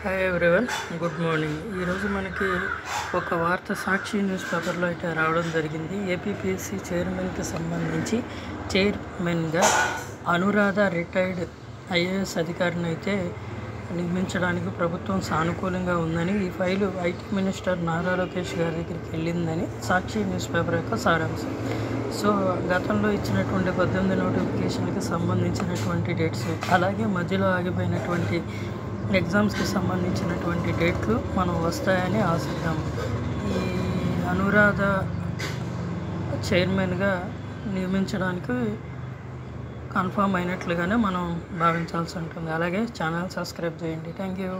Hi everyone, good morning. ఈరోజు మనకి ఒక వార్త సాక్షి న్యూస్ పేపర్లో అయితే రావడం జరిగింది. ఏపీపీఎస్సీ చైర్మన్కి సంబంధించి చైర్మన్గా అనురాధ రిటైర్డ్ ఐఏఎస్ అధికారిని అయితే నియమించడానికి ప్రభుత్వం సానుకూలంగా ఉందని, ఈ file IT minister Nara Lokesh గారి దగ్గరికి వెళ్ళిందని సాక్షి న్యూస్ పేపర్ యొక్క సారాంశం. సో గతంలో ఇచ్చినటువంటి 18 నోటిఫికేషన్కి సంబంధించినటువంటి డేట్స్, అలాగే మధ్యలో ఆగిపోయినటువంటి ఎగ్జామ్స్కి సంబంధించినటువంటి డేట్లు మనం వస్తాయని ఆశిద్దాం. ఈ అనురాధ చైర్మన్గా నియమించడానికి కన్ఫర్మ్ అయినట్లుగానే మనం భావించాల్సి ఉంటుంది. అలాగే ఛానల్ సబ్స్క్రైబ్ చేయండి. Thank you.